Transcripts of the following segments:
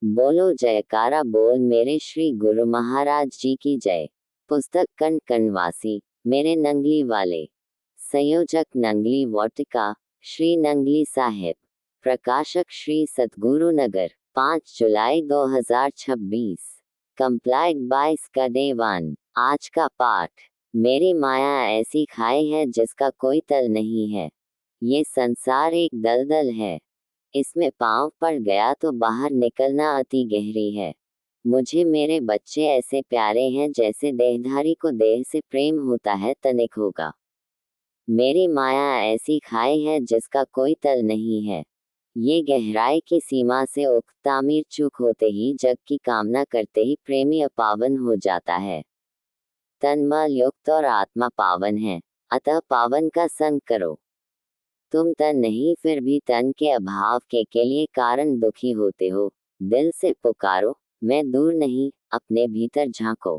बोलो जयकारा बोल मेरे श्री गुरु महाराज जी की जय। पुस्तक कण कणवासी मेरे नंगली वाले। संयोजक नंगली वाटिका श्री नंगली साहिब। प्रकाशक श्री सतगुरु नगर 5 जुलाई 2026। Complied bye स्कदेवान। आज का पाठ। मेरी माया ऐसी खाई है जिसका कोई तल नहीं है। ये संसार एक दलदल है, इसमें पांव पड़ गया तो बाहर निकलना अति गहरी है। मुझे मेरे बच्चे ऐसे प्यारे हैं जैसे देहधारी को देह से प्रेम होता है तनिक होगा। मेरी माया ऐसी खाई है जिसका कोई तल नहीं है। ये गहराई की सीमा से उक्त तामीर चूक होते ही जग की कामना करते ही प्रेमी अपावन हो जाता है। तन मल युक्त और आत्मा पावन है, अतः पावन का संग करो। तुम तन नहीं फिर भी तन के अभाव के लिए कारण दुखी होते हो। दिल से पुकारो, मैं दूर नहीं, अपने भीतर झांको।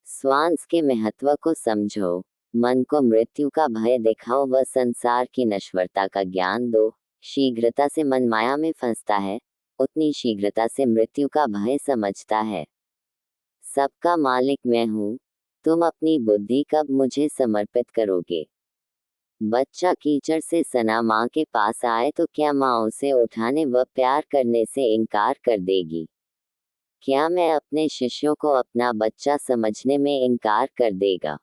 श्वास के महत्व को समझो, मन को मृत्यु का भय दिखाओ व संसार की नश्वरता का ज्ञान दो। शीघ्रता से मन माया में फंसता है, उतनी शीघ्रता से मृत्यु का भय समझता है। सबका मालिक मैं हूँ, तुम अपनी बुद्धि कब मुझे समर्पित करोगे? बच्चा कीचड़ से सना माँ के पास आए तो क्या माँ उसे उठाने व प्यार करने से इनकार कर देगी? क्या मैं अपने शिष्यों को अपना बच्चा समझने में इनकार कर देगा?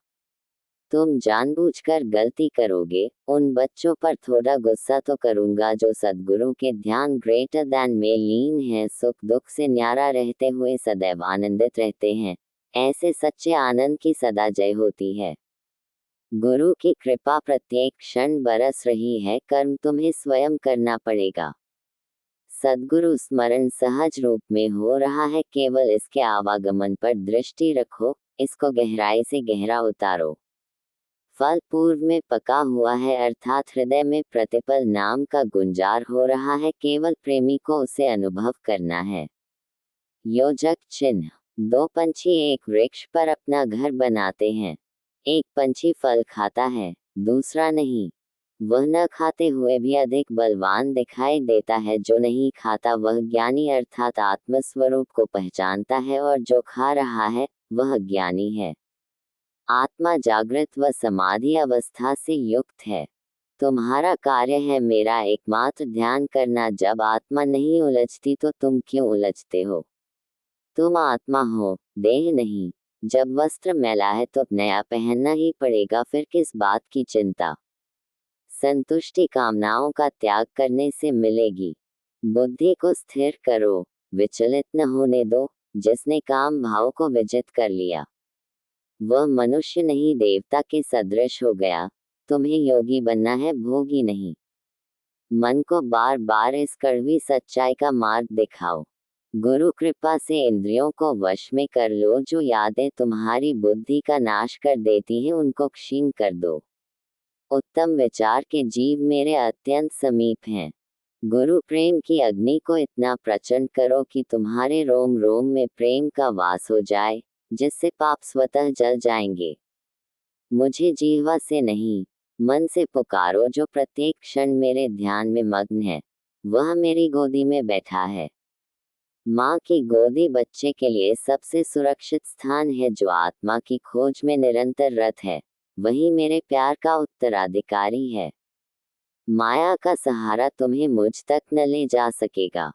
तुम जानबूझकर गलती करोगे। उन बच्चों पर थोड़ा गुस्सा तो करूंगा जो सद्गुरु के ध्यान ग्रेटर दैन में लीन है, सुख दुख से न्यारा रहते हुए सदैव आनंदित रहते हैं। ऐसे सच्चे आनंद की सदा जय होती है। गुरु की कृपा प्रत्येक क्षण बरस रही है, कर्म तुम्हें स्वयं करना पड़ेगा। सद्गुरु स्मरण सहज रूप में हो रहा है, केवल इसके आवागमन पर दृष्टि रखो, इसको गहराई से गहरा उतारो। फल पूर्व में पका हुआ है, अर्थात हृदय में प्रतिपल नाम का गुंजार हो रहा है, केवल प्रेमी को उसे अनुभव करना है। योजक चिन्ह। दो पंछी एक वृक्ष पर अपना घर बनाते हैं। एक पंछी फल खाता है, दूसरा नहीं। वह न खाते हुए भी अधिक बलवान दिखाई देता है। जो नहीं खाता वह ज्ञानी अर्थात आत्मस्वरूप को पहचानता है, और जो खा रहा है वह ज्ञानी है। आत्मा जागृत व समाधि अवस्था से युक्त है। तुम्हारा कार्य है मेरा एकमात्र ध्यान करना। जब आत्मा नहीं उलझती तो तुम क्यों उलझते हो? तुम आत्मा हो, देह नहीं। जब वस्त्र मैला है तो नया पहनना ही पड़ेगा, फिर किस बात की चिंता? संतुष्टि कामनाओं का त्याग करने से मिलेगी। बुद्धि को स्थिर करो, विचलित न होने दो। जिसने काम भाव को विजित कर लिया वह मनुष्य नहीं देवता के सदृश हो गया। तुम्हें योगी बनना है, भोगी नहीं। मन को बार बार इस कड़वी सच्चाई का मार्ग दिखाओ। गुरु कृपा से इंद्रियों को वश में कर लो। जो यादें तुम्हारी बुद्धि का नाश कर देती हैं उनको क्षीण कर दो। उत्तम विचार के जीव मेरे अत्यंत समीप हैं। गुरु प्रेम की अग्नि को इतना प्रचंड करो कि तुम्हारे रोम रोम में प्रेम का वास हो जाए, जिससे पाप स्वतः जल जाएंगे। मुझे जीवा से नहीं, मन से पुकारो। जो प्रत्येक क्षण मेरे ध्यान में मग्न है वह मेरी गोदी में बैठा है। माँ की गोदी बच्चे के लिए सबसे सुरक्षित स्थान है। जो आत्मा की खोज में निरंतर रत है वही मेरे प्यार का उत्तराधिकारी है। माया का सहारा तुम्हें मुझ तक न ले जा सकेगा।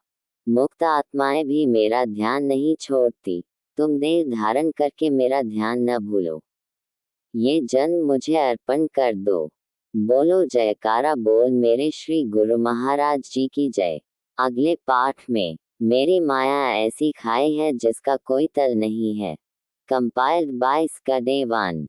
मुक्त आत्माएं भी मेरा ध्यान नहीं छोड़ती। तुम देह धारण करके मेरा ध्यान न भूलो। ये जन्म मुझे अर्पण कर दो। बोलो जयकारा बोल मेरे श्री गुरु महाराज जी की जय। अगले पाठ में मेरी माया ऐसी खाई है जिसका कोई तल नहीं है। Compiled by स्कदेवान।